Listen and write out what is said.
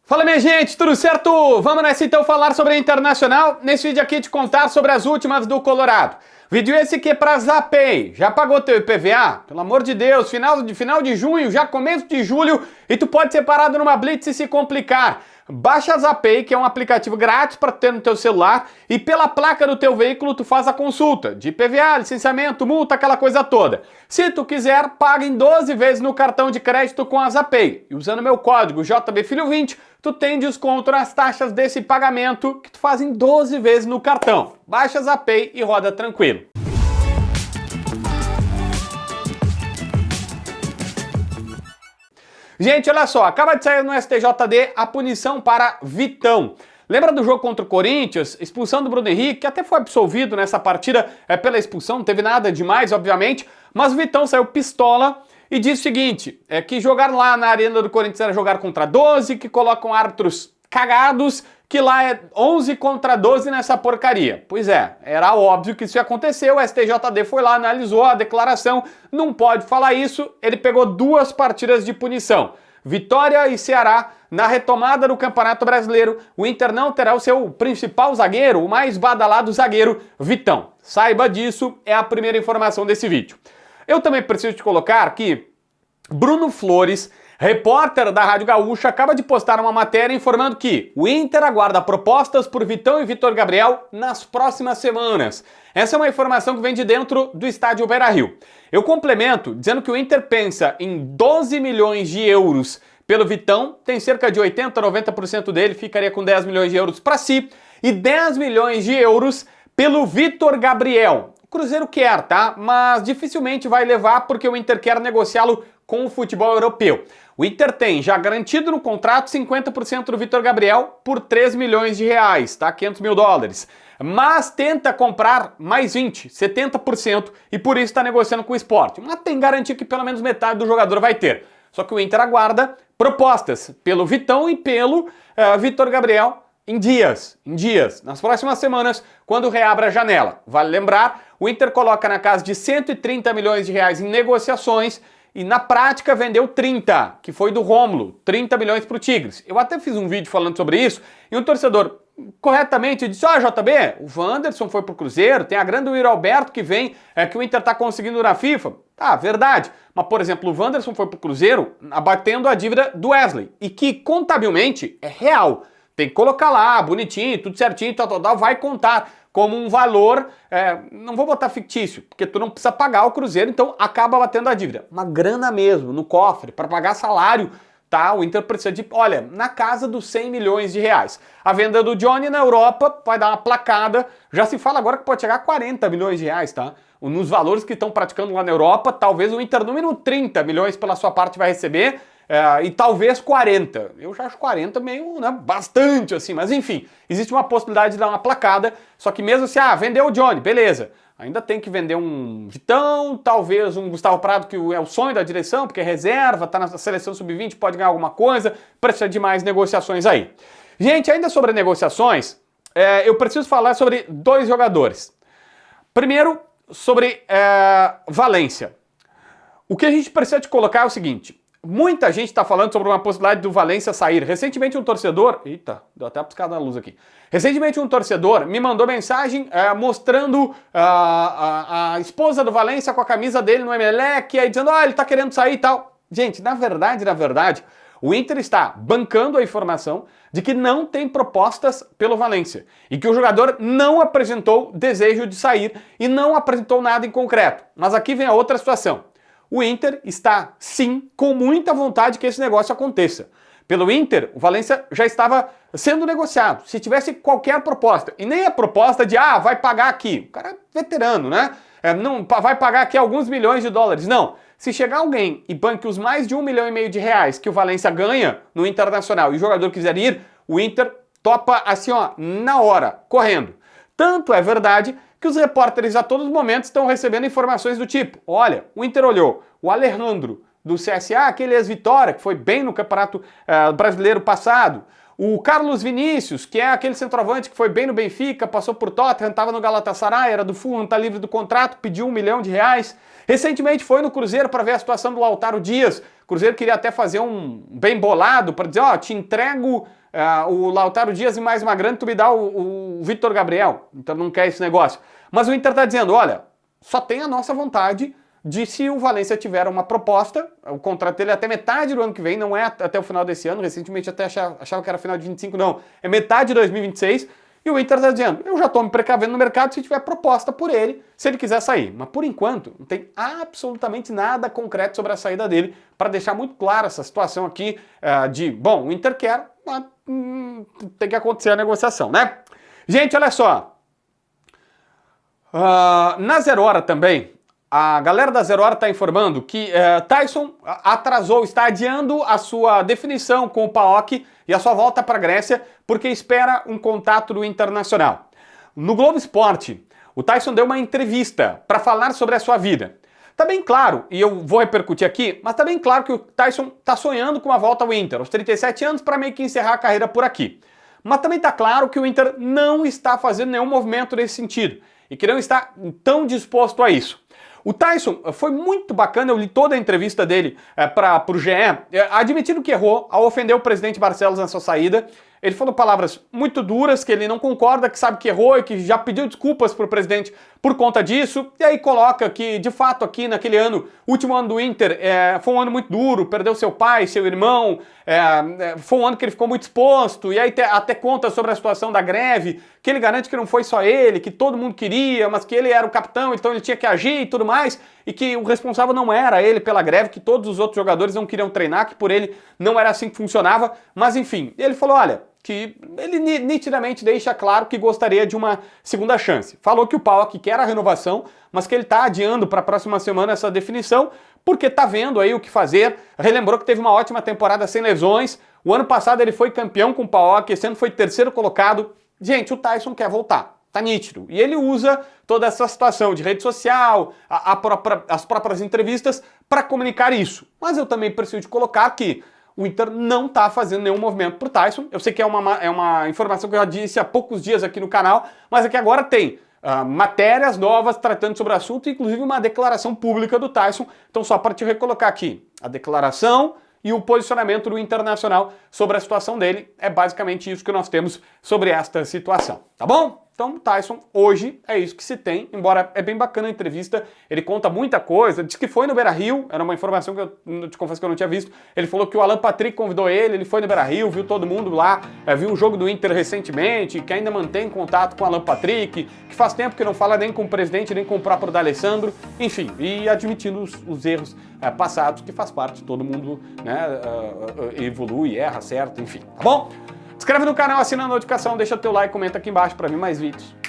Fala minha gente, tudo certo? Vamos nessa então falar sobre a Internacional. Nesse vídeo aqui te contar sobre as últimas do Colorado. Vídeo esse que é pra Zapay. Já pagou teu IPVA? Pelo amor de Deus, final de junho, já começo de julho e tu pode ser parado numa blitz e se complicar. Baixa a Zapay, que é um aplicativo grátis para ter no teu celular, e pela placa do teu veículo tu faz a consulta de IPVA, licenciamento, multa, aquela coisa toda. Se tu quiser, paga em 12 vezes no cartão de crédito com a Zapay. E usando meu código JBFilho20, tu tem desconto nas taxas desse pagamento que tu faz em 12 vezes no cartão. Baixa a Zapay e roda tranquilo. Gente, olha só, acaba de sair no STJD a punição para Vitão. Lembra do jogo contra o Corinthians? Expulsão do Bruno Henrique, que até foi absolvido nessa partida pela expulsão, não teve nada demais, obviamente, mas o Vitão saiu pistola e disse o seguinte, que jogar lá na arena do Corinthians era jogar contra 12, que colocam árbitros cagados, que lá é 11 contra 12 nessa porcaria. Pois é, era óbvio que isso ia acontecer, o STJD foi lá, analisou a declaração, não pode falar isso, ele pegou 2 partidas de punição. Vitória e Ceará, na retomada do Campeonato Brasileiro, o Inter não terá o seu principal zagueiro, o mais badalado zagueiro, Vitão. Saiba disso, é a primeira informação desse vídeo. Eu também preciso te colocar que Bruno Flores, repórter da Rádio Gaúcha, acaba de postar uma matéria informando que o Inter aguarda propostas por Vitão e Vitor Gabriel nas próximas semanas. Essa é uma informação que vem de dentro do estádio Beira-Rio. Eu complemento dizendo que o Inter pensa em 12 milhões de euros pelo Vitão, tem cerca de 80%, 90% dele, ficaria com 10 milhões de euros para si, e 10 milhões de euros pelo Vitor Gabriel. O Cruzeiro quer, tá? Mas dificilmente vai levar porque o Inter quer negociá-lo com o futebol europeu. O Inter tem já garantido no contrato 50% do Vitor Gabriel por 3 milhões de reais, tá? 500 mil dólares. Mas tenta comprar mais 20, 70% e por isso está negociando com o Sport. Mas tem garantia que pelo menos metade do jogador vai ter. Só que o Inter aguarda propostas pelo Vitão e pelo Vitor Gabriel em dias, nas próximas semanas, quando reabre a janela. Vale lembrar, o Inter coloca na casa de 130 milhões de reais em negociações e na prática vendeu 30, que foi do Rômulo, 30 milhões para o Tigres. Eu até fiz um vídeo falando sobre isso e um torcedor corretamente disse, JB, o Wanderson foi pro Cruzeiro, tem a grande Yuri Alberto que vem, que o Inter tá conseguindo na FIFA. Tá, verdade. Mas, por exemplo, o Wanderson foi pro Cruzeiro abatendo a dívida do Wesley e que contabilmente é real. Tem que colocar lá, bonitinho, tudo certinho, tal, vai contar como um valor, não vou botar fictício, porque tu não precisa pagar o Cruzeiro, então acaba batendo a dívida. Uma grana mesmo, no cofre, para pagar salário, tá? O Inter precisa de, olha, na casa dos 100 milhões de reais. A venda do Johnny na Europa vai dar uma placada, já se fala agora que pode chegar a 40 milhões de reais, tá? Nos valores que estão praticando lá na Europa, talvez o Inter no mínimo 30 milhões pela sua parte vai receber, e talvez 40. Eu já acho 40 meio, né, bastante assim, mas enfim, existe uma possibilidade de dar uma placada, só que mesmo assim, vendeu o Johnny, beleza. Ainda tem que vender um Vitão, talvez um Gustavo Prado, que é o sonho da direção, porque é reserva, tá na seleção sub-20, pode ganhar alguma coisa, precisa de mais negociações aí. Gente, ainda sobre negociações, eu preciso falar sobre 2 jogadores. Primeiro, sobre Valência. O que a gente precisa te colocar é o seguinte, muita gente está falando sobre uma possibilidade do Valência sair. Recentemente um torcedor... Eita, deu até uma piscada na luz aqui. Recentemente um torcedor me mandou mensagem mostrando a esposa do Valência com a camisa dele no Emelec, aí dizendo, ele está querendo sair e tal. Gente, na verdade, o Inter está bancando a informação de que não tem propostas pelo Valência e que o jogador não apresentou desejo de sair e não apresentou nada em concreto. Mas aqui vem a outra situação. O Inter está, sim, com muita vontade que esse negócio aconteça. Pelo Inter, o Valência já estava sendo negociado. Se tivesse qualquer proposta, e nem a proposta de, vai pagar aqui. O cara é veterano, né? Não vai pagar aqui alguns milhões de dólares. Não. Se chegar alguém e banque os mais de 1,5 milhão de reais que o Valência ganha no Internacional e o jogador quiser ir, o Inter topa assim, na hora, correndo. Tanto é verdade que os repórteres a todos os momentos estão recebendo informações do tipo, olha, o Inter olhou, o Alejandro do CSA, aquele ex-Vitória, que foi bem no Campeonato Brasileiro passado, O Carlos Vinícius, que é aquele centroavante que foi bem no Benfica, passou por Tottenham, estava no Galatasaray, era do Fulham, está livre do contrato, pediu R$1 milhão. Recentemente foi no Cruzeiro para ver a situação do Lautaro Dias. O Cruzeiro queria até fazer um bem bolado para dizer, ó, te entrego o Lautaro Dias e mais uma grana, tu me dá o Vitor Gabriel. Então não quer esse negócio. Mas o Inter está dizendo, olha, só tem a nossa vontade de se o Valencia tiver uma proposta, o contrato dele é até metade do ano que vem, não é até o final desse ano, recentemente até achava que era final de 25, não, é metade de 2026, e o Inter está dizendo, eu já estou me precavendo no mercado se tiver proposta por ele, se ele quiser sair. Mas por enquanto, não tem absolutamente nada concreto sobre a saída dele, para deixar muito clara essa situação aqui bom, o Inter quer, mas tem que acontecer a negociação, né? Gente, olha só, na 0 Hora também, a galera da 0 Hora está informando que Taison está adiando a sua definição com o PAOK e a sua volta para a Grécia porque espera um contato do Internacional. No Globo Esporte, o Taison deu uma entrevista para falar sobre a sua vida. Tá bem claro, e eu vou repercutir aqui, mas tá bem claro que o Taison tá sonhando com uma volta ao Inter, aos 37 anos, para meio que encerrar a carreira por aqui. Mas também tá claro que o Inter não está fazendo nenhum movimento nesse sentido e que não está tão disposto a isso. O Taison foi muito bacana, eu li toda a entrevista dele para o GE, admitindo que errou ao ofender o presidente Barcelos na sua saída. Ele falou palavras muito duras, que ele não concorda, que sabe que errou e que já pediu desculpas para o presidente por conta disso. E aí coloca que, de fato, aqui naquele ano, último ano do Inter, foi um ano muito duro, perdeu seu pai, seu irmão, foi um ano que ele ficou muito exposto. E aí até conta sobre a situação da greve, que ele garante que não foi só ele, que todo mundo queria, mas que ele era o capitão, então ele tinha que agir e tudo mais. E que o responsável não era ele pela greve, que todos os outros jogadores não queriam treinar, que por ele não era assim que funcionava. Mas enfim, ele falou, olha, que ele nitidamente deixa claro que gostaria de uma segunda chance. Falou que o PAOK quer a renovação, mas que ele está adiando para a próxima semana essa definição, porque está vendo aí o que fazer. Relembrou que teve uma ótima temporada sem lesões. O ano passado ele foi campeão com o PAOK, esse ano foi terceiro colocado. Gente, o Taison quer voltar. Tá nítido. E ele usa toda essa situação de rede social, as próprias entrevistas para comunicar isso. Mas eu também preciso de colocar que o Inter não está fazendo nenhum movimento pro Taison. Eu sei que é uma informação que eu já disse há poucos dias aqui no canal, mas é que agora tem matérias novas tratando sobre o assunto, inclusive uma declaração pública do Taison. Então só para te recolocar aqui, a declaração e o posicionamento do Internacional sobre a situação dele. É basicamente isso que nós temos sobre esta situação, tá bom? Então, o Taison, hoje, é isso que se tem, embora é bem bacana a entrevista, ele conta muita coisa, diz que foi no Beira-Rio, era uma informação que eu te confesso que eu não tinha visto, ele falou que o Alan Patrick convidou ele foi no Beira-Rio, viu todo mundo lá, viu o jogo do Inter recentemente, que ainda mantém contato com o Alan Patrick, que faz tempo que não fala nem com o presidente, nem com o próprio D'Alessandro, enfim, e admitindo os erros passados, que faz parte, todo mundo evolui, erra, certo, enfim, tá bom? Se inscreve no canal, assina a notificação, deixa teu like, comenta aqui embaixo para ver mais vídeos.